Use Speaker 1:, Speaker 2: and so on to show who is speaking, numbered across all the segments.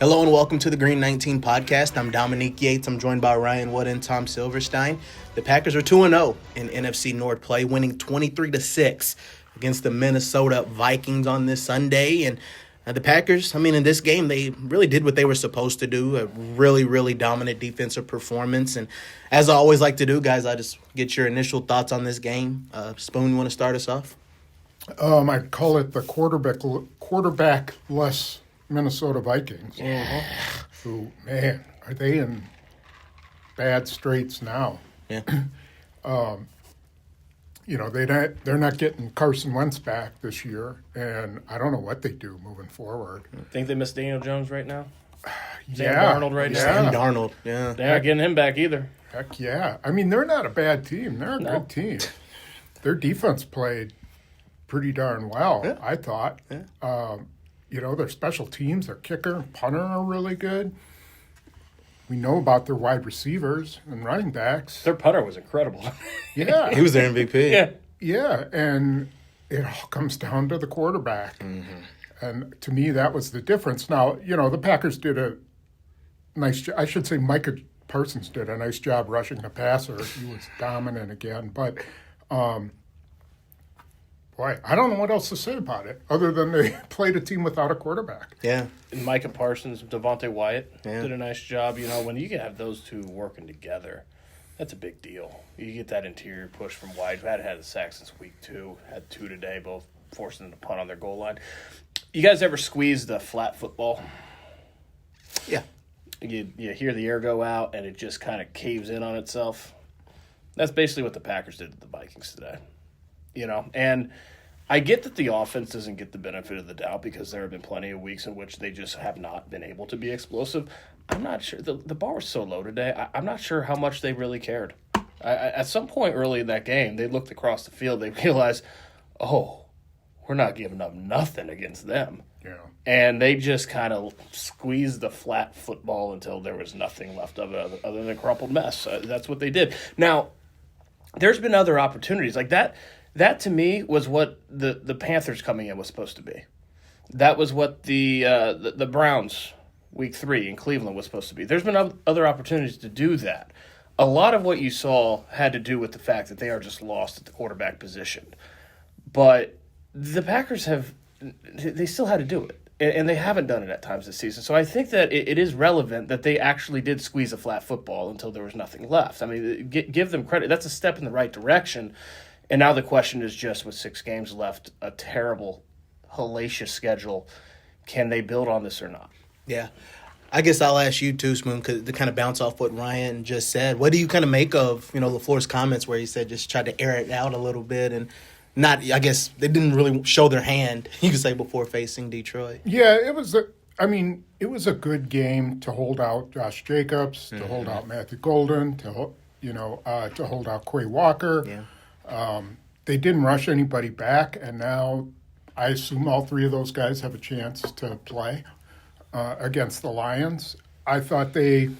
Speaker 1: Hello and welcome to the Green 19 podcast. I'm Dominique Yates. I'm joined by Ryan Wood and Tom Silverstein. The Packers are 2-0 in NFC North play, winning 23-6 against the Minnesota Vikings on this Sunday. And the Packers, in this game, they really did what they were supposed to do, a really, really dominant defensive performance. And as I always like to do, guys, I just get your initial thoughts on this game. Spoon, you want to start us off?
Speaker 2: I call it the quarterback-less Minnesota Vikings. Who, man, are they in bad straits now?
Speaker 1: Yeah.
Speaker 2: They're not getting Carson Wentz back this year, and I don't know what they do moving forward.
Speaker 3: Think they miss Daniel Jones right now?
Speaker 2: Yeah.
Speaker 3: Sam Darnold right now?
Speaker 1: Sam Darnold, yeah.
Speaker 3: They're not getting him back either.
Speaker 2: Heck yeah. They're not a bad team. They're a good team. Their defense played pretty darn well, I thought.
Speaker 1: Yeah.
Speaker 2: Their special teams, their kicker and punter are really good. We know about their wide receivers and running backs.
Speaker 3: Their punter was incredible.
Speaker 2: Yeah.
Speaker 1: He was their MVP.
Speaker 3: Yeah.
Speaker 2: Yeah, and it all comes down to the quarterback. Mm-hmm. And to me, that was the difference. Now, the Packers did a nice job. I should say Micah Parsons did a nice job rushing the passer. He was dominant again. But, I don't know what else to say about it other than they played a team without a quarterback.
Speaker 1: Yeah.
Speaker 3: And Micah Parsons, Devontae Wyatt did a nice job. When you can have those two working together, that's a big deal. You get that interior push from Wyatt, who had a sack since week 2, had 2 today, both forcing them to punt on their goal line. You guys ever squeeze the flat football?
Speaker 1: Yeah.
Speaker 3: You hear the air go out, and it just kind of caves in on itself. That's basically what the Packers did to the Vikings today. And I get that the offense doesn't get the benefit of the doubt because there have been plenty of weeks in which they just have not been able to be explosive. I'm not sure. The bar was so low today, I'm not sure how much they really cared. At some point early in that game, they looked across the field. They realized, we're not giving up nothing against them.
Speaker 2: Yeah.
Speaker 3: And they just kind of squeezed the flat football until there was nothing left of it other than a crumpled mess. That's what they did. Now, there's been other opportunities like that. That, to me, was what the Panthers coming in was supposed to be. That was what the Browns, Week 3 in Cleveland, was supposed to be. There's been other opportunities to do that. A lot of what you saw had to do with the fact that they are just lost at the quarterback position. But the Packers they still had to do it. And they haven't done it at times this season. So I think that it is relevant that they actually did squeeze a flat football until there was nothing left. Give them credit. That's a step in the right direction. And now the question is just, with 6 games left, a terrible, hellacious schedule, can they build on this or not?
Speaker 1: Yeah. I guess I'll ask you too, Spoon, to kind of bounce off what Ryan just said. What do you kind of make of, LaFleur's comments where he said just try to air it out a little bit and not, I guess, they didn't really show their hand, you could say, before facing Detroit.
Speaker 2: Yeah, it was a good game to hold out Josh Jacobs, to hold out Matthew Golden, to hold out Quay Walker.
Speaker 1: Yeah.
Speaker 2: They didn't rush anybody back, and now I assume all 3 of those guys have a chance to play against the Lions. I thought they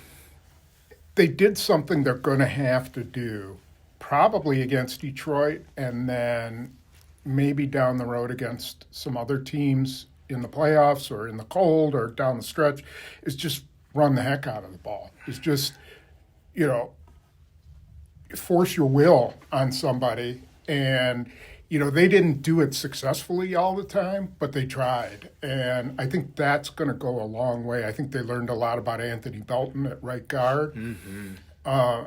Speaker 2: did something they're going to have to do, probably against Detroit, and then maybe down the road against some other teams in the playoffs or in the cold or down the stretch, is just run the heck out of the ball. It's just, force your will on somebody. And, they didn't do it successfully all the time, but they tried. And I think that's going to go a long way. I think they learned a lot about Anthony Belton at right guard. Mm-hmm.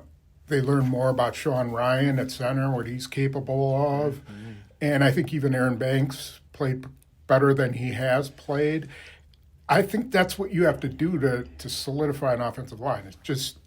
Speaker 2: They learned more about Sean Ryan at center, what he's capable of. Mm-hmm. And I think even Aaron Banks played better than he has played. I think that's what you have to do to solidify an offensive line. It's just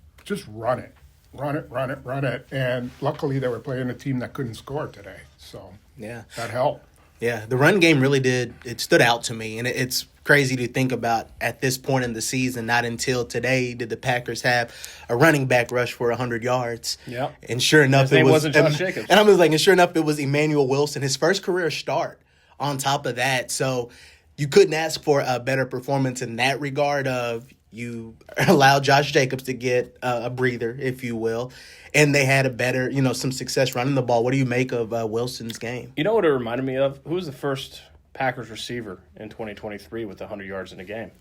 Speaker 2: run it. Run it. And luckily they were playing a team that couldn't score today. So that helped.
Speaker 1: Yeah, the run game really it stood out to me. And it's crazy to think about at this point in the season, not until today did the Packers have a running back rush for 100 yards.
Speaker 3: Yeah.
Speaker 1: And sure enough,
Speaker 3: it wasn't Josh Jacobs.
Speaker 1: And I was like, and sure enough, it was Emanuel Wilson, his first career start on top of that. So you couldn't ask for a better performance in that regard of you allowed Josh Jacobs to get a breather, if you will, and they had a better, some success running the ball. What do you make of Wilson's game?
Speaker 3: You know what it reminded me of? Who was the first Packers receiver in 2023 with 100 yards in a game?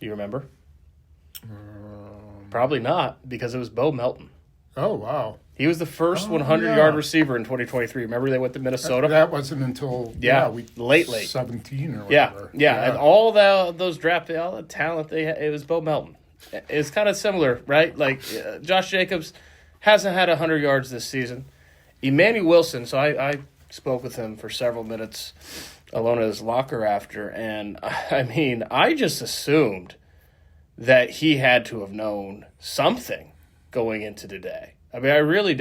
Speaker 3: Do you remember? Probably not, because it was Bo Melton.
Speaker 2: Oh, wow.
Speaker 3: He was the first 100-yard receiver in 2023. Remember they went to Minnesota?
Speaker 2: That wasn't until
Speaker 3: late
Speaker 2: 17 or
Speaker 3: Yeah,
Speaker 2: whatever.
Speaker 3: yeah. And all those draft, all the talent they had, it was Bo Melton. It's kind of similar, right? Like Josh Jacobs hasn't had 100 yards this season. Emanuel Wilson, so I spoke with him for several minutes alone at his locker after, and I mean, I just assumed that he had to have known something going into today. I mean, I really,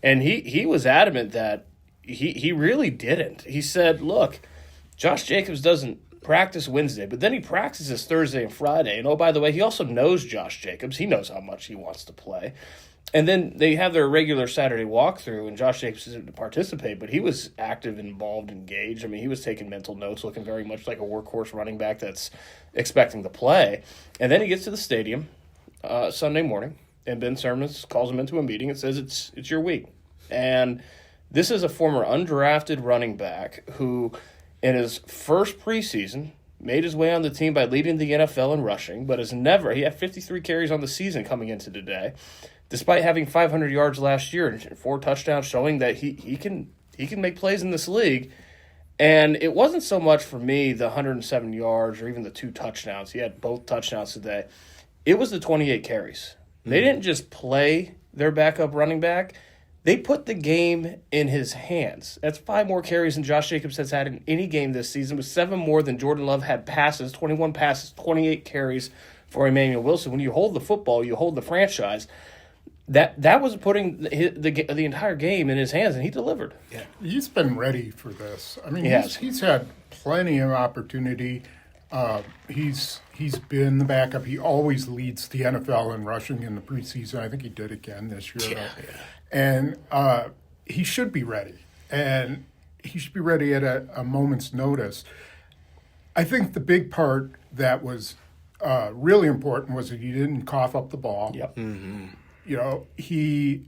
Speaker 3: and he was adamant that he really didn't. He said, look, Josh Jacobs doesn't practice Wednesday, but then he practices Thursday and Friday. And oh, by the way, he also knows Josh Jacobs. He knows how much he wants to play. And then they have their regular Saturday walkthrough, and Josh Jacobs didn't participate, but he was active, involved, engaged. I mean, he was taking mental notes, looking very much like a workhorse running back that's expecting to play. And then he gets to the stadium Sunday morning, and Ben Simmons calls him into a meeting and says, it's your week. And this is a former undrafted running back who, in his first preseason, made his way on the team by leading the NFL in rushing, but he had 53 carries on the season coming into today, despite having 500 yards last year and 4 touchdowns, showing that he can make plays in this league. And it wasn't so much for me the 107 yards or even the 2 touchdowns. He had both touchdowns today. It was the 28 carries. They didn't just play their backup running back. They put the game in his hands. That's 5 more carries than Josh Jacobs has had in any game this season, with 7 more than Jordan Love had passes, 21 passes, 28 carries for Emanuel Wilson. When you hold the football, you hold the franchise. That was putting the entire game in his hands, and he delivered.
Speaker 2: Yeah, he's been ready for this. I mean,
Speaker 3: Yes.
Speaker 2: he's had plenty of opportunity. He's been the backup. He always leads the NFL in rushing in the preseason. I think he did again this year.
Speaker 3: Yeah.
Speaker 2: And he should be ready. And he should be ready at a moment's notice. I think the big part that was really important was that he didn't cough up the ball.
Speaker 3: Yep.
Speaker 2: You know, he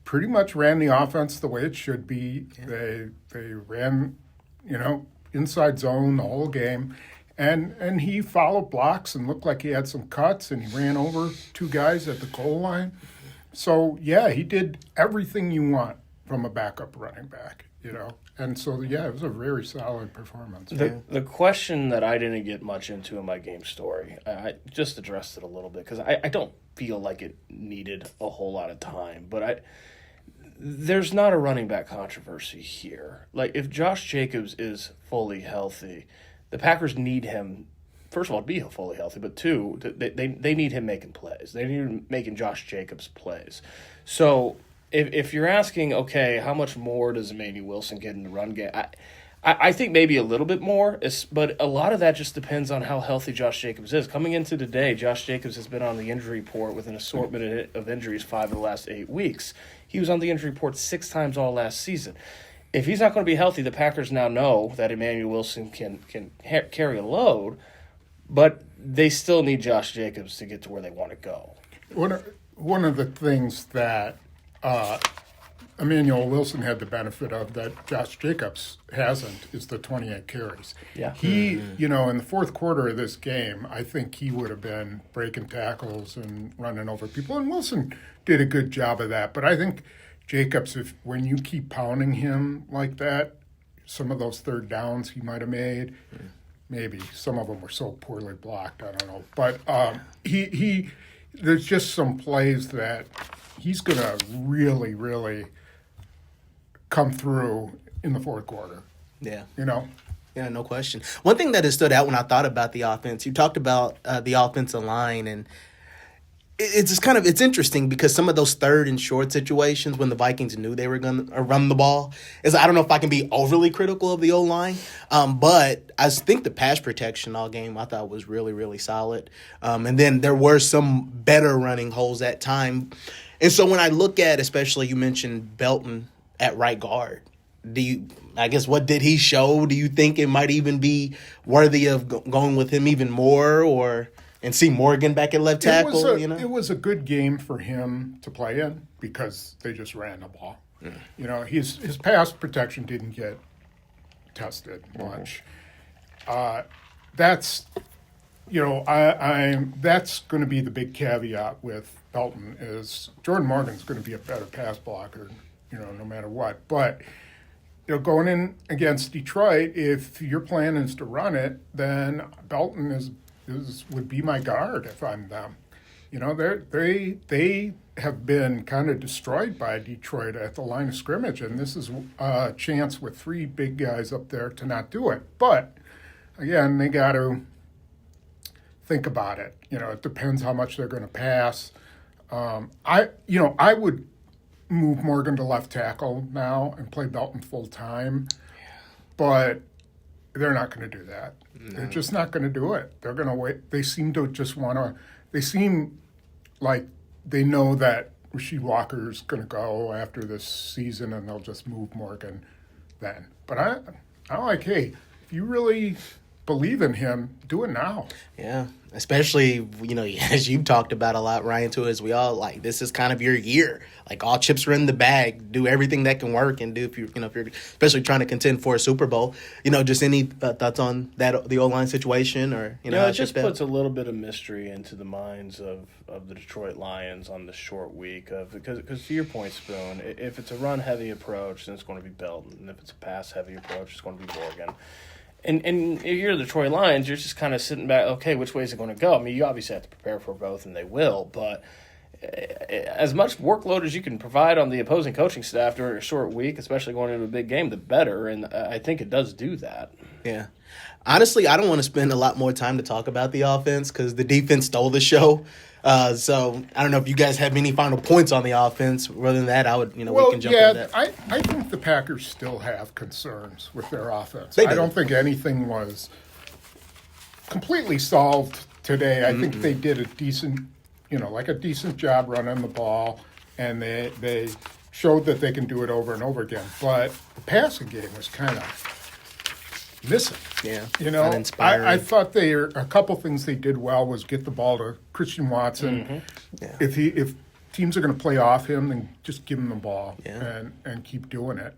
Speaker 2: pretty much ran the offense the way it should be. Yeah. They ran, inside zone the whole game. And he followed blocks and looked like he had some cuts, and he ran over 2 guys at the goal line. So, yeah, he did everything you want from a backup running back, And so, yeah, it was a very solid performance.
Speaker 3: The question that I didn't get much into in my game story, I just addressed it a little bit because I don't feel like it needed a whole lot of time. But there's not a running back controversy here. Like, if Josh Jacobs is fully healthy, the Packers need him, first of all, to be fully healthy, but 2, they need him making plays. They need him making Josh Jacobs plays. So if you're asking, okay, how much more does Emanuel Wilson get in the run game, I think maybe a little bit more, but a lot of that just depends on how healthy Josh Jacobs is. Coming into today, Josh Jacobs has been on the injury report with an assortment of injuries 5 of the last 8 weeks. He was on the injury report 6 times all last season. If he's not going to be healthy, the Packers now know that Emanuel Wilson can carry a load, but they still need Josh Jacobs to get to where they want to go.
Speaker 2: One of the things that Emanuel Wilson had the benefit of that Josh Jacobs hasn't is the 28 carries.
Speaker 3: Yeah.
Speaker 2: He, in the fourth quarter of this game, I think he would have been breaking tackles and running over people, and Wilson did a good job of that. But I think Jacobs, when you keep pounding him like that, some of those third downs he might have made, maybe some of them were so poorly blocked, I don't know. But there's just some plays that he's going to really, really come through in the fourth quarter.
Speaker 1: Yeah.
Speaker 2: Yeah,
Speaker 1: no question. One thing that has stood out when I thought about the offense, you talked about the offensive line, and it's just it's interesting because some of those 3rd and short situations when the Vikings knew they were going to run the ball I don't know if I can be overly critical of the O-line, but I think the pass protection all game I thought was really, really solid. And then there were some better running holes at time. And so when I look at, especially you mentioned Belton at right guard, what did he show? Do you think it might even be worthy of going with him even more, and see Morgan back at left tackle?
Speaker 2: It was a good game for him to play in because they just ran the ball. His pass protection didn't get tested much. That's That's going to be the big caveat with Belton is Jordan Morgan's going to be a better pass blocker, no matter what. But going in against Detroit, if your plan is to run it, then Belton would be my guard if I'm them. They have been kind of destroyed by Detroit at the line of scrimmage, and this is a chance with three big guys up there to not do it. But again, they got to think about it. It depends how much they're going to pass. I would move Morgan to left tackle now and play Belton full time, but they're not going to do that. No. They're just not going to do it. They're going to wait. They seem to just want to. They seem like they know that Rasheed Walker's going to go after this season, and they'll just move Morgan then. But I like, hey, if you really believe in him, do it now.
Speaker 1: Yeah, especially, as you've talked about a lot, Ryan, too, as we all like, this is kind of your year. Like, all chips are in the bag. Do everything that can work, and if you're especially trying to contend for a Super Bowl. Just any thoughts on that, the O-line situation, or
Speaker 3: it just puts a little bit of mystery into the minds of the Detroit Lions on the short week because to your point, Spoon, if it's a run-heavy approach, then it's going to be Belton, and if it's a pass-heavy approach, it's going to be Morgan. And if you're the Detroit Lions, you're just kind of sitting back, okay, which way is it going to go? I mean, you obviously have to prepare for both, and they will, but as much workload as you can provide on the opposing coaching staff during a short week, especially going into a big game, the better, and I think it does do that.
Speaker 1: Yeah. Honestly, I don't want to spend a lot more time to talk about the offense because the defense stole the show. So I don't know if you guys have any final points on the offense. Rather than that, I would, we can jump into that.
Speaker 2: I think the Packers still have concerns with their offense. I don't think anything was completely solved today. I think they did a decent job running the ball, and they showed that they can do it over and over again. But the passing game was kind of missing.
Speaker 1: Yeah,
Speaker 2: uninspiring. I thought a couple things they did well was get the ball to Christian Watson. Mm-hmm. Yeah. If teams are going to play off him, then just give him the ball and keep doing it.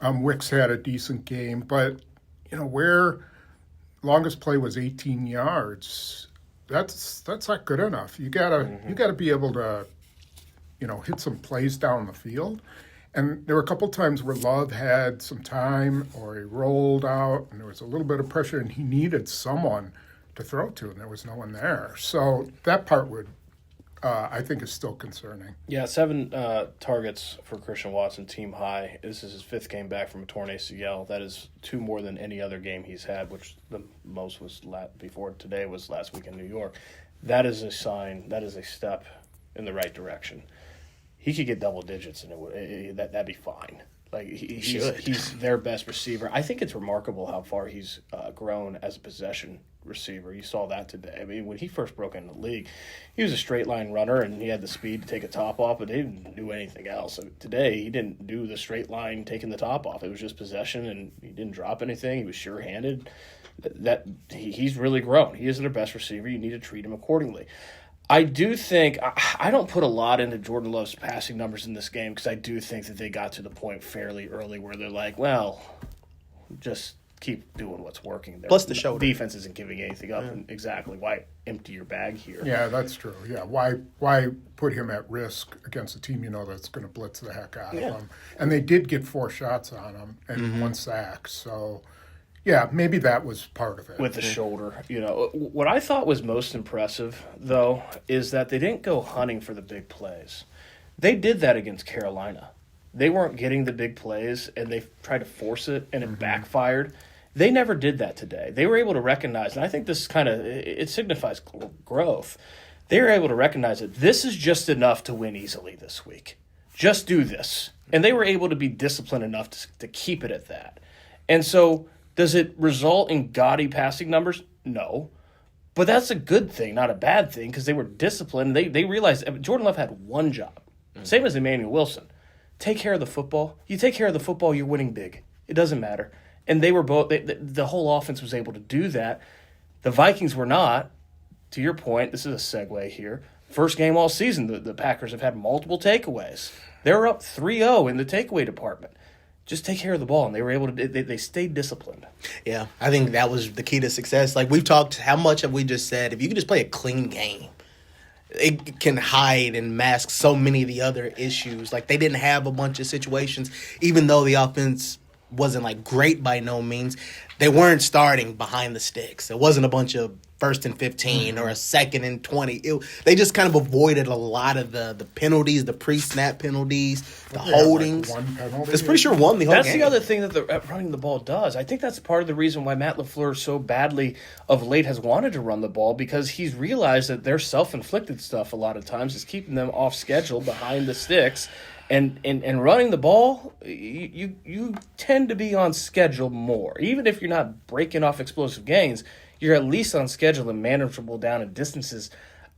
Speaker 2: Wicks had a decent game, but where longest play was 18 yards. That's not good enough. You gotta be able to hit some plays down the field. And there were a couple times where Love had some time or he rolled out and there was a little bit of pressure and he needed someone to throw to and there was no one there. So that part I think is still concerning.
Speaker 3: Yeah, 7 targets for Christian Watson, team high. This is his 5th game back from a torn ACL. That is 2 more than any other game he's had, which the most was before today was last week in New York. That is a sign, that is a step in the right direction. He could get double digits, and that'd be fine. Like he's their best receiver. I think it's remarkable how far he's grown as a possession receiver. You saw that today. I mean, when he first broke into the league, he was a straight line runner, and he had the speed to take a top off, but he didn't do anything else. So today, he didn't do the straight line taking the top off. It was just possession, and he didn't drop anything. He was sure-handed. He's really grown. He is their best receiver. You need to treat him accordingly. I do think I don't put a lot into Jordan Love's passing numbers in this game because I do think that they got to the point fairly early where they're like, well, just keep doing what's working there.
Speaker 1: Plus the shoulder.
Speaker 3: Defense isn't giving anything up. And exactly. Why empty your bag here?
Speaker 2: Yeah, that's true. Yeah, why put him at risk against a team that's going to blitz the heck out of him? And they did get 4 shots on him and 1 sack. So, yeah, maybe that was part of it.
Speaker 3: With the shoulder. What I thought was most impressive, though, is that they didn't go hunting for the big plays. They did that against Carolina. They weren't getting the big plays, and they tried to force it, and it backfired. They never did that today. They were able to recognize, and I think this it signifies growth. They were able to recognize that this is just enough to win easily this week. Just do this. And they were able to be disciplined enough to keep it at that. And so, does it result in gaudy passing numbers? No. But that's a good thing, not a bad thing, because they were disciplined. They realized Jordan Love had one job, same as Emanuel Wilson. Take care of the football. You take care of the football, you're winning big. It doesn't matter. And they were both. The whole offense was able to do that. The Vikings were not. To your point, this is a segue here. First game all season, the Packers have had multiple takeaways. They're up 3-0 in the takeaway department. just take care of the ball, and they were able to. They stayed disciplined.
Speaker 1: Yeah, I think that was the key to success. Like we've talked, how much have we just said? If you can just play a clean game, it can hide and mask so many of the other issues. Like they didn't have a bunch of situations, even though the offense wasn't like great by no means. They weren't starting behind the sticks. It wasn't a bunch of 1st and 15 or a 2nd and 20. They just kind of avoided a lot of the penalties, the pre-snap penalties, the holdings.
Speaker 2: Like one penalty.
Speaker 1: It's pretty sure won the whole
Speaker 3: That's
Speaker 1: game.
Speaker 3: the other thing that the running the ball does. I think that's part of the reason why Matt LaFleur so badly of late has wanted to run the ball, because he's realized that their self-inflicted stuff a lot of times is keeping them off schedule behind the sticks. And running the ball, you tend to be on schedule more. Even if you're not breaking off explosive gains, you're at least on schedule and manageable down in distances.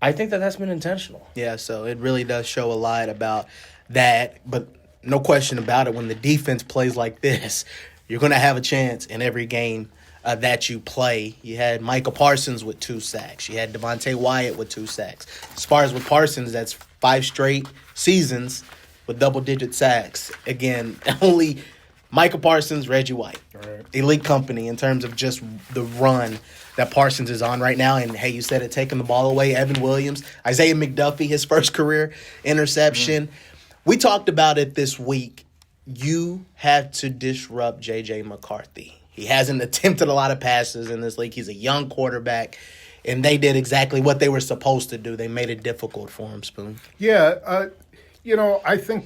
Speaker 3: I think that's been intentional.
Speaker 1: Yeah, so it really does show a lot about that. But no question about it, when the defense plays like this, you're going to have a chance in every game that you play. You had Micah Parsons with 2 sacks. You had Devontae Wyatt with 2 sacks. As far as with Parsons, that's 5 straight seasons with double-digit sacks. Again, only Micah Parsons, Reggie White.
Speaker 2: Right.
Speaker 1: Elite company in terms of just the run that Parsons is on right now. And, hey, you said it, taking the ball away. Evan Williams, Isaiah McDuffie, his first career interception. We talked about it this week. You have to disrupt J.J. McCarthy. He hasn't attempted a lot of passes in this league. He's a young quarterback. And they did exactly what they were supposed to do. They made it difficult for him, Spoon.
Speaker 2: Yeah, I think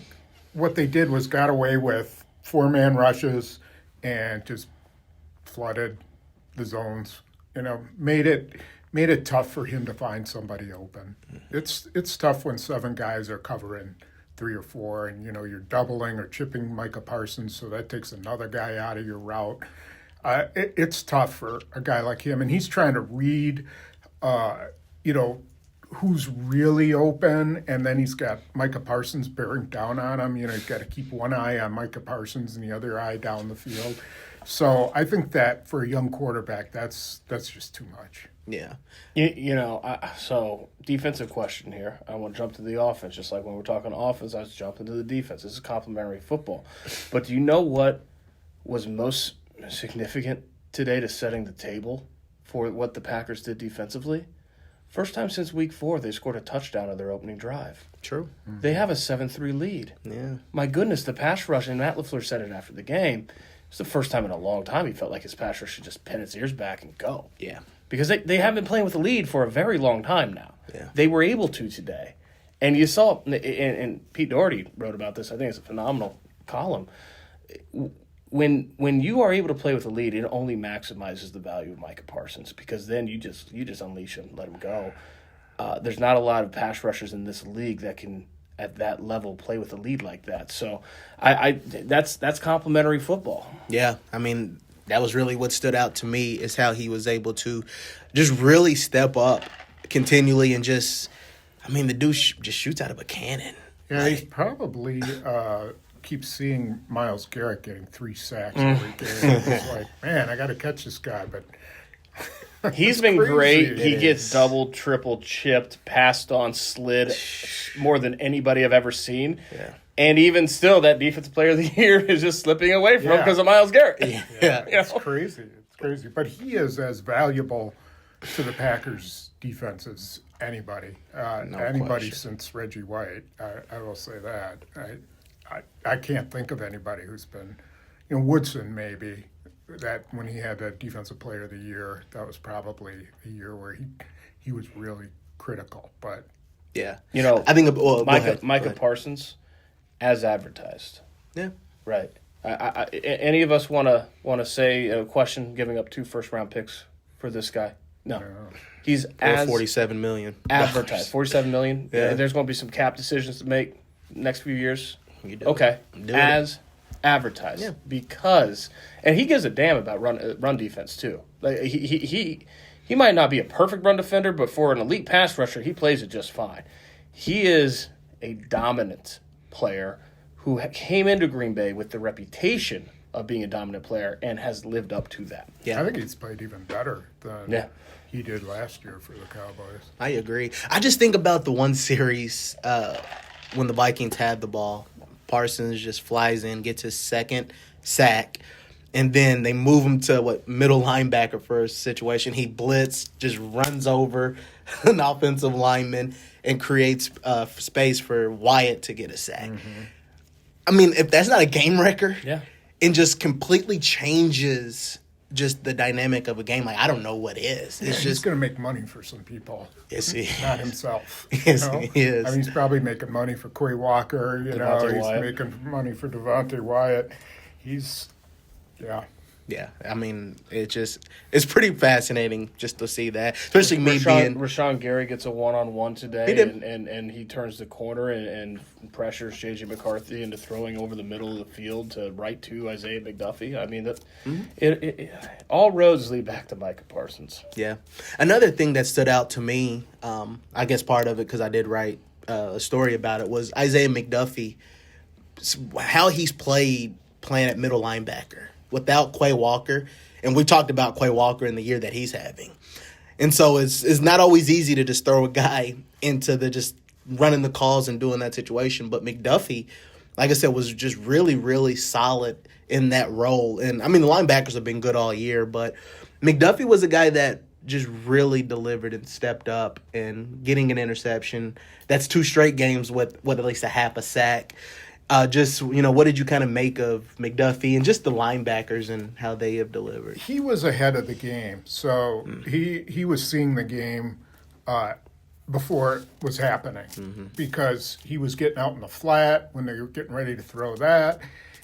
Speaker 2: what they did was got away with 4-man rushes and just flooded the zones. Made it tough for him to find somebody open. It's tough when 7 guys are covering 3 or 4, and you're doubling or chipping Micah Parsons, so that takes another guy out of your route. It's tough for a guy like him, and he's trying to read, who's really open, and then he's got Micah Parsons bearing down on him. He's got to keep one eye on Micah Parsons and the other eye down the field. So I think that for a young quarterback, that's just too much.
Speaker 1: Yeah.
Speaker 3: So defensive question here. I want to jump to the offense. Just like when we're talking offense, I was jumping to the defense. This is complementary football. But do you know what was most significant today to setting the table for what the Packers did defensively? First time since week 4, they scored a touchdown on their opening drive.
Speaker 1: True.
Speaker 3: They have a 7-3 lead.
Speaker 1: Yeah.
Speaker 3: My goodness, the pass rush, and Matt LaFleur said it after the game, it's the first time in a long time he felt like his pass rush should just pin its ears back and go.
Speaker 1: Yeah.
Speaker 3: Because they have been playing with a lead for a very long time now.
Speaker 1: Yeah.
Speaker 3: They were able to today. And you saw, and Pete Doherty wrote about this, I think it's a phenomenal column. When you are able to play with a lead, it only maximizes the value of Micah Parsons, because then you just unleash him, let him go. There's not a lot of pass rushers in this league that can, at that level, play with a lead like that. So that's complimentary football.
Speaker 1: Yeah, I mean, that was really what stood out to me, is how he was able to just really step up continually and just, the dude just shoots out of a cannon.
Speaker 2: Yeah, he's probably keeps seeing Myles Garrett getting 3 sacks every game. It's like, man, I got to catch this guy, but
Speaker 3: he's been
Speaker 2: crazy.
Speaker 3: great. He gets double, triple chipped, passed on, slid more than anybody I've ever seen.
Speaker 1: Yeah.
Speaker 3: And even still, that Defensive Player of the Year is just slipping away from him because of Myles Garrett.
Speaker 1: Yeah.
Speaker 2: It's crazy. It's crazy. But he is as valuable to the Packers' defense as anybody. Anybody
Speaker 1: question.
Speaker 2: since Reggie White. I will say that. I can't think of anybody who's been, Woodson maybe, that when he had that Defensive Player of the Year, that was probably a year where he was really critical. But
Speaker 1: Yeah.
Speaker 3: I
Speaker 1: think
Speaker 3: Micah Parsons, as advertised.
Speaker 1: Yeah.
Speaker 3: Right. Any of us want to say a question giving up 2 first-round picks for this guy? No. He's as
Speaker 1: $47 million.
Speaker 3: advertised. $47 million.
Speaker 1: Yeah.
Speaker 3: There's going to be some cap decisions to make next few years.
Speaker 1: You do
Speaker 3: Okay.
Speaker 1: Do
Speaker 3: As advertised.
Speaker 1: Yeah.
Speaker 3: Because, and he gives a damn about run defense too. Like he might not be a perfect run defender, but for an elite pass rusher, he plays it just fine. He is a dominant player who came into Green Bay with the reputation of being a dominant player and has lived up to that.
Speaker 1: Yeah.
Speaker 2: I think he's played even better than he did last year for the Cowboys.
Speaker 1: I agree. I just think about the one series when the Vikings had the ball. Parsons just flies in, gets his second sack. And then they move him to middle linebacker for a situation. He blitz, just runs over an offensive lineman and creates space for Wyatt to get a sack. Mm-hmm. I mean, if that's not a game wrecker, and just completely changes just the dynamic of a game, like I don't know what is. It's
Speaker 2: he's going to make money for some people.
Speaker 1: Yes, he is.
Speaker 2: Not himself.
Speaker 1: Yes, he is.
Speaker 2: I mean, he's probably making money for Quay Walker. He's
Speaker 3: Wyatt.
Speaker 2: making money for Devontae Wyatt. Yeah.
Speaker 1: Yeah, I mean, it's pretty fascinating just to see that, especially
Speaker 3: Rashawn Gary gets a one-on-one today,
Speaker 1: He did.
Speaker 3: and he turns the corner and pressures J.J. McCarthy into throwing over the middle of the field to right to Isaiah McDuffie. I mean, all roads lead back to Micah Parsons.
Speaker 1: Yeah. Another thing that stood out to me, I guess part of it because I did write a story about it, was Isaiah McDuffie, how he's playing at middle linebacker without Quay Walker. And we talked about Quay Walker in the year that he's having. And so it's not always easy to just throw a guy into the just running the calls and doing that situation. But McDuffie, like I said, was just really, really solid in that role. And, I mean, the linebackers have been good all year, but McDuffie was a guy that just really delivered and stepped up and getting an interception. That's 2 straight games with at least a half a sack. What did you kind of make of McDuffie and just the linebackers and how they have delivered?
Speaker 2: He was ahead of the game, so he was seeing the game before it was happening because he was getting out in the flat when they were getting ready to throw that.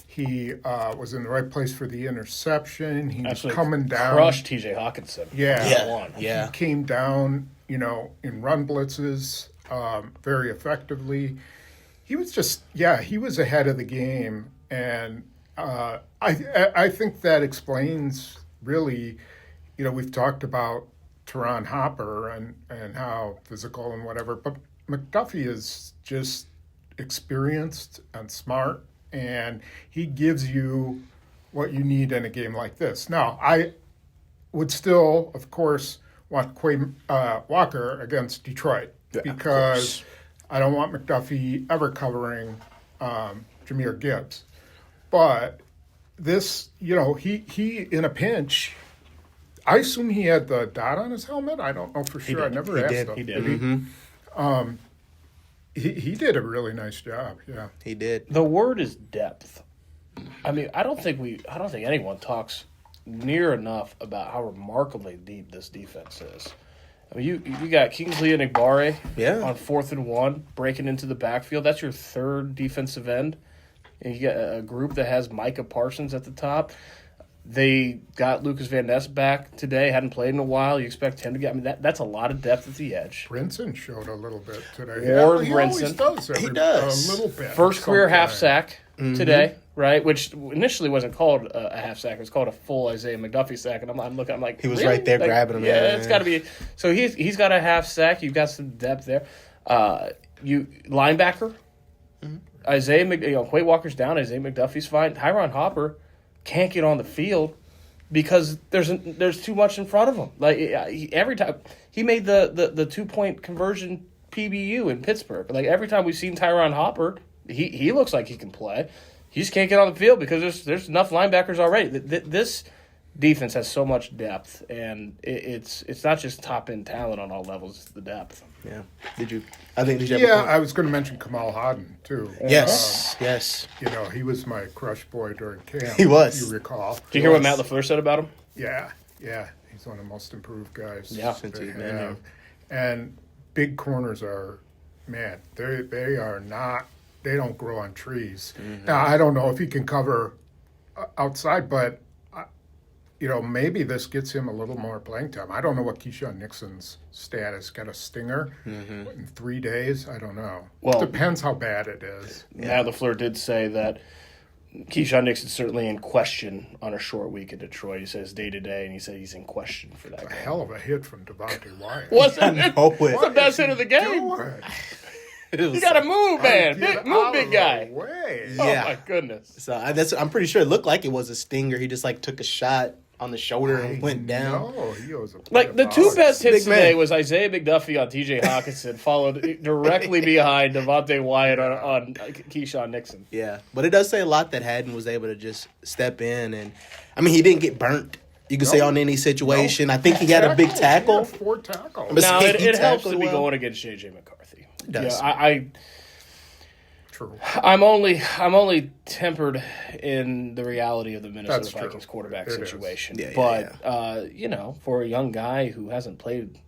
Speaker 2: He was in the right place for the interception. He was coming down.
Speaker 3: Crushed T.J. Hawkinson.
Speaker 1: Yeah.
Speaker 2: He came down, in run blitzes very effectively. He was he was ahead of the game, and I think that explains really, we've talked about Teron Hopper and how physical and whatever, but McDuffie is just experienced and smart, and he gives you what you need in a game like this. Now, I would still, of course, want Quay Walker against Detroit because I don't want McDuffie ever covering Jahmyr Gibbs. But this, he in a pinch, I assume he had the dot on his helmet. I don't know for sure. I never asked him.
Speaker 3: He did.
Speaker 1: Mm-hmm.
Speaker 2: He did a really nice job. Yeah,
Speaker 1: he did.
Speaker 3: The word is depth. I mean, I don't think anyone talks near enough about how remarkably deep this defense is. I mean, you got Kingsley and Igbare on 4th and 1, breaking into the backfield. That's your third defensive end. And you got a group that has Micah Parsons at the top. They got Lucas Van Ness back today. Hadn't played in a while. You expect him to get. I mean, that's a lot of depth at the edge.
Speaker 2: Brinson showed a little bit today.
Speaker 3: Warren
Speaker 2: he
Speaker 3: Brinson.
Speaker 2: always does.
Speaker 1: He does
Speaker 2: a little bit.
Speaker 3: First career half sack today, right? Which initially wasn't called a half sack; it was called a full Isaiah McDuffie sack. And I'm looking, I'm like,
Speaker 1: he was
Speaker 3: really?
Speaker 1: right there grabbing him.
Speaker 3: Yeah, it's got to be. So he's got a half sack. You've got some depth there. You linebacker, Quay Walker's down. Isaiah McDuffie's fine. Tyron Hopper can't get on the field because there's too much in front of him. Like every time he made the 2-point conversion PBU in Pittsburgh. Like every time we've seen Tyron Hopper, he looks like he can play. He just can't get on the field because there's enough linebackers already. This defense has so much depth, and it's not just top end talent on all levels. It's the depth.
Speaker 1: Yeah. Did you have a point?
Speaker 2: I was going to mention Kamal Hadden too.
Speaker 1: Yes.
Speaker 2: He was my crush boy during camp.
Speaker 1: He was.
Speaker 2: If you recall.
Speaker 3: Did you hear what Matt LaFleur said about him?
Speaker 2: Yeah. He's one of the most improved guys.
Speaker 3: Yeah.
Speaker 1: Since
Speaker 2: they
Speaker 1: he's been here.
Speaker 2: have. And big corners are, man, they are not. They don't grow on trees. Mm-hmm. Now I don't know if he can cover outside, but maybe this gets him a little more playing time. I don't know what Keyshawn Nixon's status. Got a stinger in 3 days? I don't know.
Speaker 3: Well,
Speaker 2: it depends how bad it is.
Speaker 3: Matt LaFleur did say that Keyshawn Nixon's certainly in question on a short week in Detroit. He says day-to-day, and he said he's in question for that
Speaker 2: A
Speaker 3: game.
Speaker 2: hell of a hit from Devontae Wyatt.
Speaker 3: Wasn't it?
Speaker 1: What
Speaker 3: It's the best hit of the game. You got to move, man. Move, big guy.
Speaker 2: Way.
Speaker 3: Oh, my goodness.
Speaker 1: So I'm pretty sure it looked like it was a stinger. He just took a shot on the shoulder and went down.
Speaker 2: No, he was a
Speaker 3: Like, the two best hits
Speaker 1: Big man.
Speaker 3: today was Isaiah McDuffie on T.J. Hawkinson, followed directly behind Devontae Wyatt on Keyshawn Nixon.
Speaker 1: Yeah, but it does say a lot that Haddon was able to just step in, and I mean, he didn't get burnt. You can say on any situation. I think he had a big tackle.
Speaker 2: He had 4 tackles.
Speaker 1: But
Speaker 3: Now,
Speaker 1: he
Speaker 3: it helps
Speaker 1: tackled
Speaker 3: to be
Speaker 1: well.
Speaker 3: going against J.J. McCarthy.
Speaker 1: It does.
Speaker 3: Yeah,
Speaker 2: True.
Speaker 3: I'm only tempered in the reality of the Minnesota
Speaker 2: That's true.
Speaker 3: Vikings quarterback
Speaker 2: It is.
Speaker 3: situation.
Speaker 1: Yeah,
Speaker 3: but for a young guy who hasn't played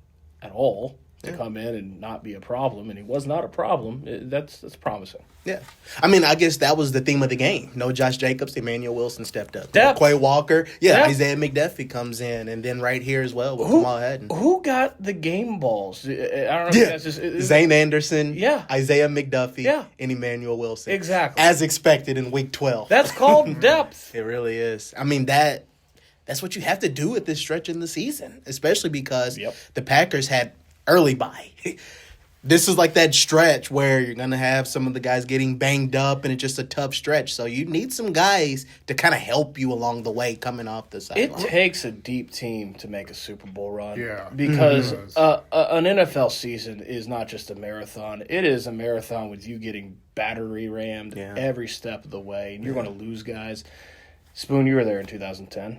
Speaker 3: at all to come in and not be a problem, and he was not a problem, that's promising.
Speaker 1: Yeah. I mean, I guess that was the theme of the game. No Josh Jacobs, Emanuel Wilson stepped up.
Speaker 3: Depth.
Speaker 1: Quay Walker. Yeah,
Speaker 3: Depth.
Speaker 1: Isaiah McDuffie comes in, and then right here as well with Kamal Haddon.
Speaker 3: Who got the game balls? I don't know. If that's just,
Speaker 1: Zane Anderson,
Speaker 3: Yeah.
Speaker 1: Isaiah McDuffie,
Speaker 3: Yeah.
Speaker 1: and Emanuel Wilson.
Speaker 3: Exactly.
Speaker 1: As expected in week 12.
Speaker 3: That's called depth.
Speaker 1: It really is. I mean, that's what you have to do at this stretch in the season, especially because the Packers had early bye. This is like that stretch where you're going to have some of the guys getting banged up, and it's just a tough stretch. So you need some guys to kind of help you along the way coming off the
Speaker 3: It
Speaker 1: sideline.
Speaker 3: takes a deep team to make a Super Bowl run.
Speaker 2: Yeah.
Speaker 3: Because
Speaker 2: It does.
Speaker 3: an NFL season is not just a marathon. It is a marathon with you getting battery rammed every step of the way, and you're going to lose guys. Spoon, you were there in 2010.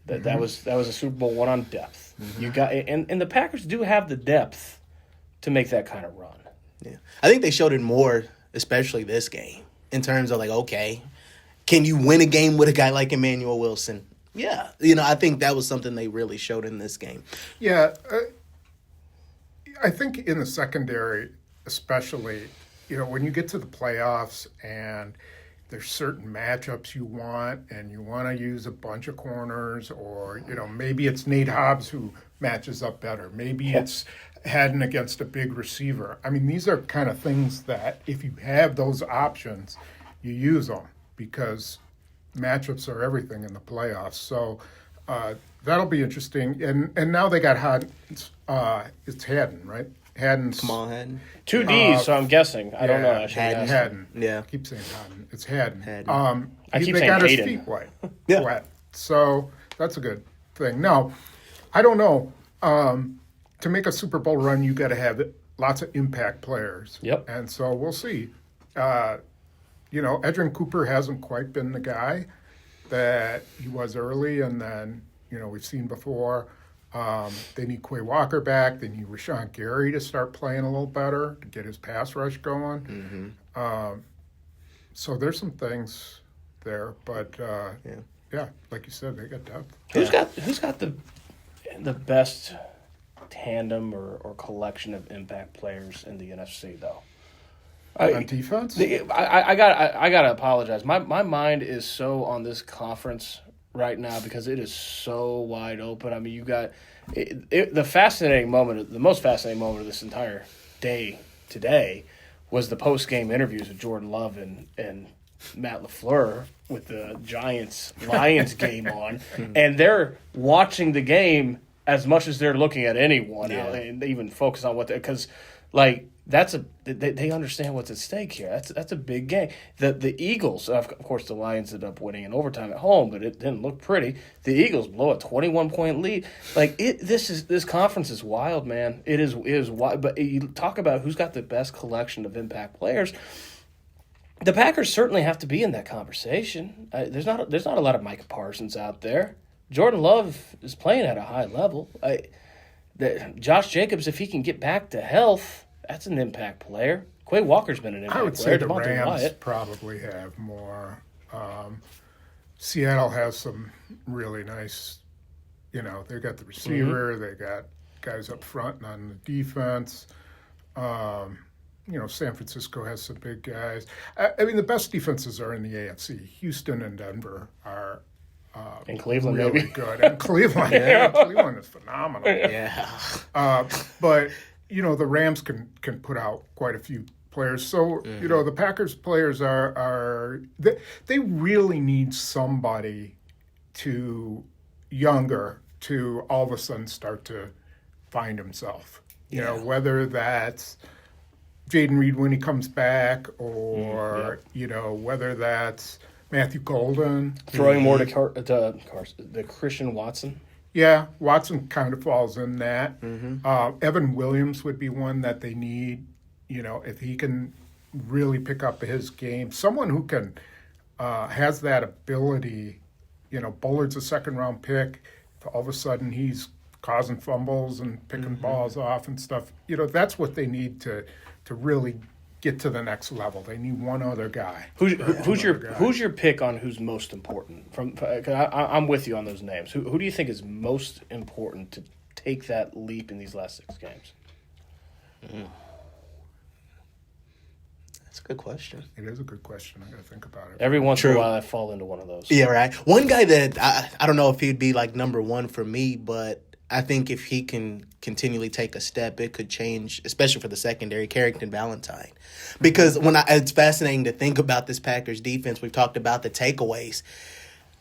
Speaker 3: That was a Super Bowl won on depth. You got and the Packers do have the depth to make that kind of run.
Speaker 1: Yeah. I think they showed it more, especially this game, in terms of like, okay, can you win a game with a guy like Emanuel Wilson? Yeah. I think that was something they really showed in this game.
Speaker 2: Yeah, I think in the secondary, especially, when you get to the playoffs and there's certain matchups you want, and you want to use a bunch of corners, or maybe it's Nate Hobbs who matches up better. Maybe it's Haddon against a big receiver. I mean, these are kind of things that if you have those options, you use them, because matchups are everything in the playoffs. So that'll be interesting. And now they got Haddon. It's Haddon, right? Haddon's
Speaker 1: Kamal Haddon.
Speaker 3: 2 Ds, so I'm guessing. I don't know. I should ask.
Speaker 2: Haddon.
Speaker 1: Yeah.
Speaker 2: I keep saying Haddon. It's Haddon.
Speaker 1: Haddon.
Speaker 3: I keep
Speaker 2: they
Speaker 3: saying
Speaker 2: got his
Speaker 3: Hayden.
Speaker 2: feet wet.
Speaker 1: Yeah.
Speaker 2: Wet. So that's a good thing. Now, I don't know. To make a Super Bowl run, you got to have lots of impact players.
Speaker 3: Yep.
Speaker 2: And so we'll see. Edrin Cooper hasn't quite been the guy that he was early, and then we've seen before. They need Quay Walker back. They need Rashawn Gary to start playing a little better to get his pass rush going. So there's some things there, but yeah, like you said, they got depth.
Speaker 3: Who's got the best tandem or collection of impact players in the NFC though?
Speaker 2: On defense?
Speaker 3: I gotta apologize. My mind is so on this conference right now because it is so wide open. I mean, you got the most fascinating moment of this entire day today was the post game interviews with Jordan Love and Matt LaFleur with the Giants-Lions game on, and they're watching the game as much as they're looking at anyone, and they even focus on because they understand what's at stake here. That's a big game. The Eagles, of course, the Lions ended up winning in overtime at home, but it didn't look pretty. The Eagles blow a 21-point lead. This conference is wild, man. It is wild. But you talk about who's got the best collection of impact players. The Packers certainly have to be in that conversation. There's not a lot of Micah Parsons out there. Jordan Love is playing at a high level. Josh Jacobs, if he can get back to health, that's an impact player. Quay Walker's been an impact
Speaker 2: I would
Speaker 3: player.
Speaker 2: say the
Speaker 3: Devontae
Speaker 2: Rams
Speaker 3: Wyatt.
Speaker 2: probably have more. Seattle has some really nice, they got the receiver, they got guys up front and on the defense. San Francisco has some big guys. I mean, the best defenses are in the AFC. Houston and Denver are
Speaker 3: In Cleveland,
Speaker 2: really
Speaker 3: maybe.
Speaker 2: good. And Cleveland, Cleveland is phenomenal.
Speaker 1: Yeah.
Speaker 2: But the Rams can put out quite a few players. So the Packers players are they really need somebody younger to all of a sudden start to find himself. Whether that's Jaden Reed when he comes back, or whether that's Matthew Golden.
Speaker 3: Throwing more to Christian Watson.
Speaker 2: Yeah, Watson kind of falls in that. Evan Williams would be one that they need, if he can really pick up his game. Someone who can has that ability. Bullard's a second-round pick. All of a sudden, he's causing fumbles and picking balls off and stuff. That's what they need to really get to the next level. They need one other guy.
Speaker 3: Who's your pick on who's most important? I'm with you on those names. Who do you think is most important to take that leap in these last 6 games?
Speaker 1: That's a good question.
Speaker 2: It is a good question. I got to think about it.
Speaker 3: Every once in a while, I fall into one of those.
Speaker 1: Yeah, right. One guy that I don't know if he'd be like number one for me, but I think if he can continually take a step, it could change, especially for the secondary, Carrington Valentine. Because it's fascinating to think about this Packers defense. We've talked about the takeaways.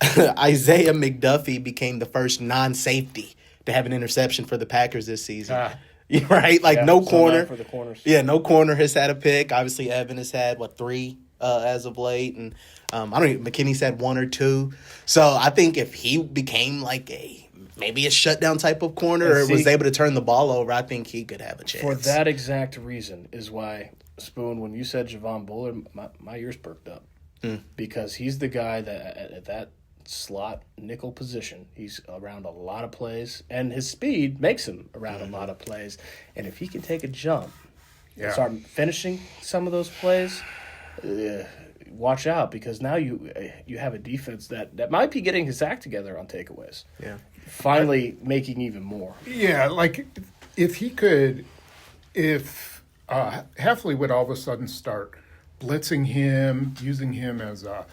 Speaker 1: Isaiah McDuffie became the first non-safety to have an interception for the Packers this season. Right? No corner.
Speaker 3: For the corners.
Speaker 1: Yeah, no corner has had a pick. Obviously, Evan has had, 3 as of late. And McKinney's had 1 or 2. So I think if he became maybe a shutdown type of corner or was able to turn the ball over, I think he could have a chance.
Speaker 3: For that exact reason is why, Spoon, when you said Javon Bullard, my ears perked up. Because he's the guy that at that slot nickel position, he's around a lot of plays, and his speed makes him around a lot of plays. And if he can take a jump and start finishing some of those plays, watch out, because now you have a defense that might be getting his act together on takeaways.
Speaker 1: Yeah.
Speaker 3: Finally making even more.
Speaker 2: Yeah, if he could, Heffley would all of a sudden start blitzing him, using him as a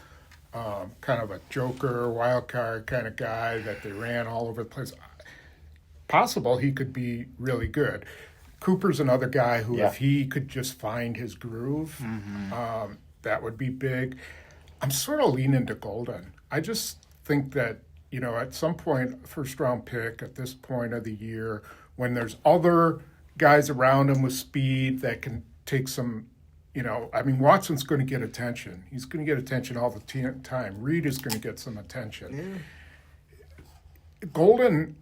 Speaker 2: kind of a joker, wild card kind of guy that they ran all over the place. Possible he could be really good. Cooper's another guy who, if he could just find his groove, that would be big. I'm sort of leaning to Golden. I just think that, at some point, first-round pick at this point of the year, when there's other guys around him with speed that can take some, Watson's going to get attention. He's going to get attention all the time. Reed is going to get some attention. Yeah. Golden,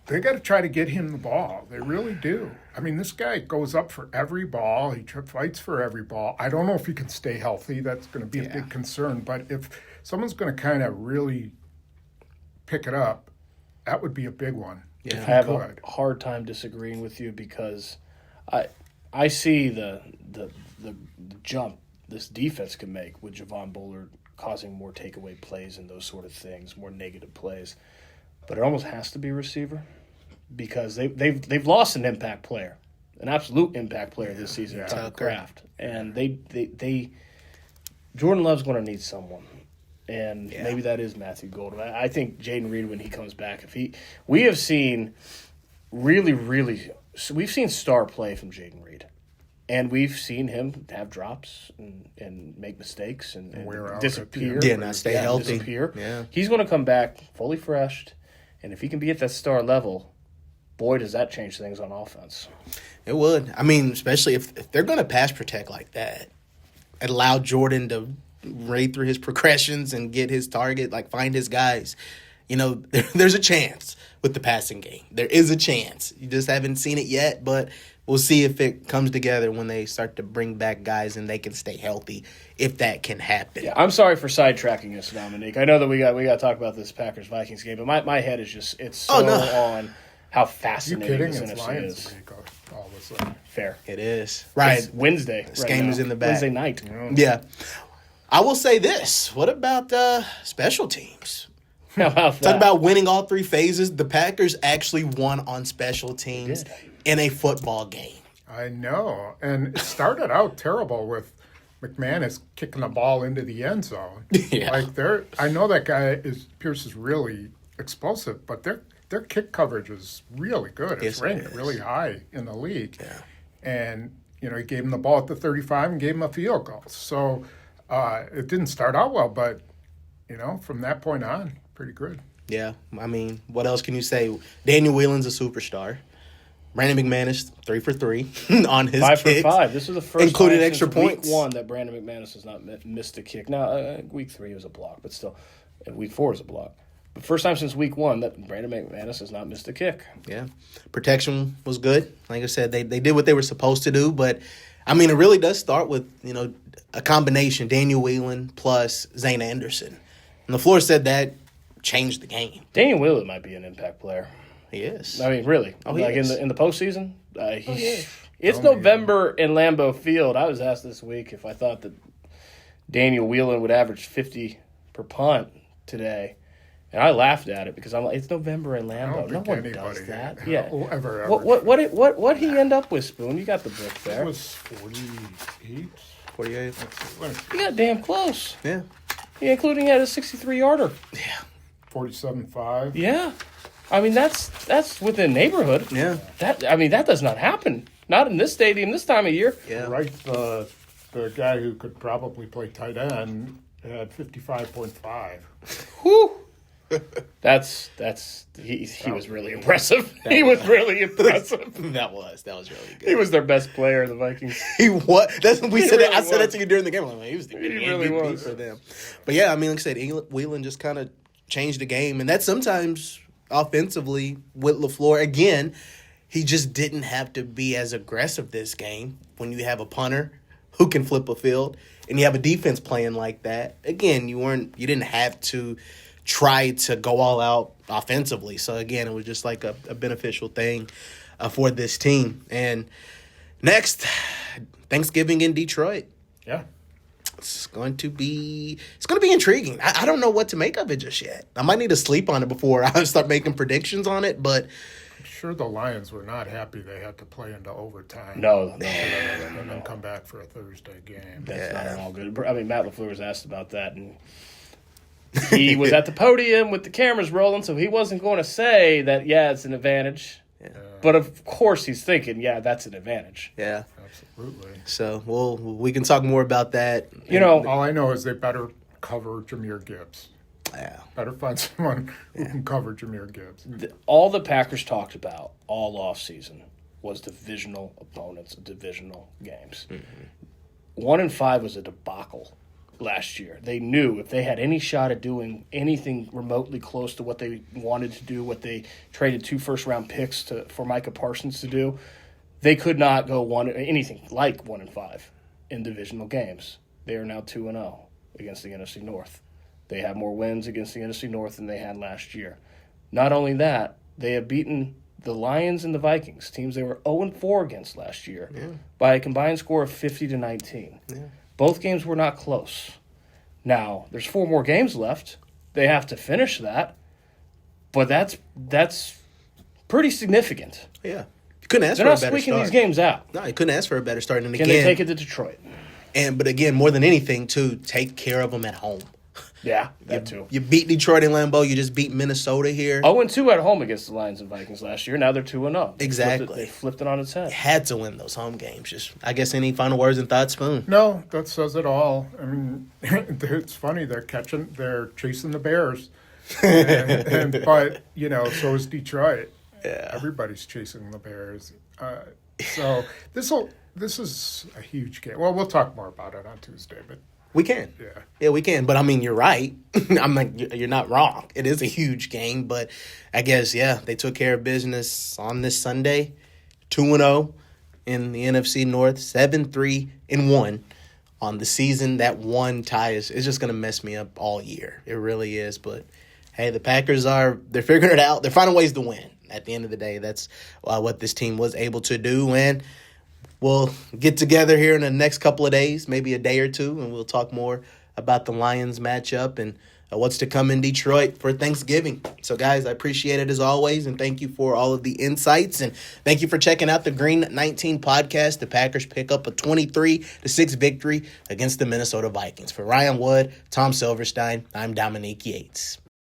Speaker 2: they got to try to get him the ball. They really do. This guy goes up for every ball. He fights for every ball. I don't know if he can stay healthy. That's going to be a big concern. But if someone's going to kind of really pick it up, that would be a big one.
Speaker 3: Yeah. I have a hard time disagreeing with you, because I see the jump this defense can make with Javon Bullard causing more takeaway plays and those sort of things, more negative plays. But it almost has to be receiver, because they've lost an impact player, an absolute impact player this season, Tucker Kraft. And Jordan Love's going to need someone. And maybe that is Matthew Golden. I think Jaden Reed, when he comes back, we have seen we've seen star play from Jaden Reed. And we've seen him have drops and make mistakes and disappear.
Speaker 1: Not stay healthy.
Speaker 3: Disappear. Yeah. He's going to come back fully freshed. And if he can be at that star level, boy, does that change things on offense.
Speaker 1: It would. Especially if they're going to pass protect like that, and allow Jordan to raid through his progressions and get his target, find his guys. There's a chance with the passing game. There is a chance. You just haven't seen it yet, but we'll see if it comes together when they start to bring back guys and they can stay healthy, if that can happen.
Speaker 3: Yeah, I'm sorry for sidetracking us, Dominique. I know that we got to talk about this Packers-Vikings game, but my head is just on how fascinating this NFC is.
Speaker 2: All of a sudden.
Speaker 3: Fair.
Speaker 1: It is. Right.
Speaker 3: It's Wednesday.
Speaker 1: This game is in the back.
Speaker 3: Wednesday night.
Speaker 1: Yeah. I will say this. What about special teams?
Speaker 3: How about that?
Speaker 1: Talk about winning all 3 phases. The Packers actually won on special teams in a football game.
Speaker 2: I know. And it started out terrible with McManus kicking the ball into the end zone.
Speaker 1: Yeah.
Speaker 2: I know that guy Pierce is really explosive, but their kick coverage is really good. It's ranked really high in the league.
Speaker 1: Yeah.
Speaker 2: And, he gave him the ball at the 35 and gave him a field goal. So it didn't start out well, but, from that point on, pretty good.
Speaker 1: Yeah. What else can you say? Daniel Whelan's a superstar. Brandon McManus 3 for 3 on his
Speaker 3: 5
Speaker 1: kicks,
Speaker 3: for 5. This is the first
Speaker 1: including
Speaker 3: time
Speaker 1: extra
Speaker 3: since
Speaker 1: points.
Speaker 3: Week 1 that Brandon McManus has not missed a kick. Now, week 3 was a block, but still, week 4 is a block. But first time since week 1 that Brandon McManus has not missed a kick.
Speaker 1: Yeah, protection was good. Like I said, they did what they were supposed to do. But I mean, it really does start with a combination: Daniel Whelan plus Zane Anderson. And LaFleur said that changed the game.
Speaker 3: Daniel Whelan might be an impact player.
Speaker 1: He is.
Speaker 3: I mean, really.
Speaker 1: He is.
Speaker 3: In the postseason? It's November in Lambeau Field. I was asked this week if I thought that Daniel Whelan would average 50 per punt today. And I laughed at it because I'm like, it's November in Lambeau. No one does that. Yeah.
Speaker 2: Ever.
Speaker 3: What he end up with, Spoon? You got the book there.
Speaker 2: It was 48.
Speaker 1: 48.
Speaker 3: He got damn close.
Speaker 1: Yeah.
Speaker 3: Yeah, including he had a 63-yarder.
Speaker 1: Yeah.
Speaker 2: 47.5.
Speaker 3: Yeah. I mean, that's within neighborhood.
Speaker 1: Yeah.
Speaker 3: That does not happen. Not in this stadium this time of year.
Speaker 1: Yeah.
Speaker 2: Right, the guy who could probably play tight end had 55.5.
Speaker 3: Whew. He was really impressive. He was really impressive.
Speaker 1: That was really good.
Speaker 3: He was their best player, the Vikings.
Speaker 1: He was. That's what we said.
Speaker 3: really
Speaker 1: I said that
Speaker 3: was.
Speaker 1: to you during the game. I'm like, he was the
Speaker 3: really
Speaker 1: MVP
Speaker 3: was.
Speaker 1: for them. But yeah, I mean, like I said, Whelan just kind of changed the game, and that's sometimes offensively with LaFleur. Again, he just didn't have to be as aggressive this game when you have a punter who can flip a field and you have a defense playing like that. Again, you didn't have to try to go all out offensively. So again, it was just like a beneficial thing for this team. And next, Thanksgiving in Detroit.
Speaker 2: Yeah.
Speaker 1: It's going to be intriguing. I don't know what to make of it just yet. I might need to sleep on it before I start making predictions on it, but
Speaker 2: I'm sure the Lions were not happy they had to play into overtime.
Speaker 3: No.
Speaker 2: And then come back for a Thursday game.
Speaker 3: That's not at all good. I mean, Matt LaFleur was asked about that, and he was at the podium with the cameras rolling, so he wasn't going to say that, yeah, it's an advantage.
Speaker 1: Yeah.
Speaker 3: But of course he's thinking, yeah, that's an advantage.
Speaker 1: Yeah.
Speaker 2: Absolutely.
Speaker 1: So we can talk more about that.
Speaker 2: All I know is they better cover Jahmyr Gibbs.
Speaker 1: Yeah.
Speaker 2: Better find someone who can cover Jahmyr Gibbs.
Speaker 3: All the Packers talked about all offseason was divisional opponents, divisional games. 1-5 was a debacle last year. They knew if they had any shot at doing anything remotely close to what they wanted to do, what they traded 2 first-round picks for Micah Parsons to do, they could not go anything like 1-5 in divisional games. They are now 2-0 against the NFC North. They have more wins against the NFC North than they had last year. Not only that, they have beaten the Lions and the Vikings, teams they were 0-4 against last year, by a combined score of 50-19. Yeah. Both games were not close. Now, there's 4 more games left. They have to finish that, but that's pretty significant.
Speaker 1: Yeah. You couldn't ask
Speaker 3: They're
Speaker 1: for a
Speaker 3: not
Speaker 1: better
Speaker 3: squeaking
Speaker 1: start.
Speaker 3: these games out.
Speaker 1: No, you couldn't ask for a better start. And
Speaker 3: Can they take it to Detroit?
Speaker 1: But again, more than anything, too, take care of them at home.
Speaker 3: Yeah, that too.
Speaker 1: You beat Detroit in Lambeau. You just beat Minnesota here.
Speaker 3: 0-2 at home against the Lions and Vikings last year. Now they're 2-0.
Speaker 1: Exactly.
Speaker 3: They flipped it on its head.
Speaker 1: You had to win those home games. Just, I guess, any final words and thoughts, Spoon?
Speaker 2: No, that says it all. I mean, it's funny. They're chasing the Bears. But, so is Detroit.
Speaker 1: Yeah.
Speaker 2: Everybody's chasing the Bears. So this is a huge game. Well, we'll talk more about it on Tuesday, but
Speaker 1: we can. Yeah, we can. But I mean, you're right. I'm like, you're not wrong. It is a huge game, but I guess they took care of business on this Sunday. 2-0 in the NFC North, 7-3-1 on the season. That one tie is just going to mess me up all year. It really is. But hey, the Packers they're figuring it out. They're finding ways to win. At the end of the day, that's what this team was able to do. And we'll get together here in the next couple of days, maybe a day or two, and we'll talk more about the Lions matchup and what's to come in Detroit for Thanksgiving. So, guys, I appreciate it as always, and thank you for all of the insights, and thank you for checking out the Green 19 podcast. The Packers pick up a 23-6 victory against the Minnesota Vikings. For Ryan Wood, Tom Silverstein, I'm Dominique Yates.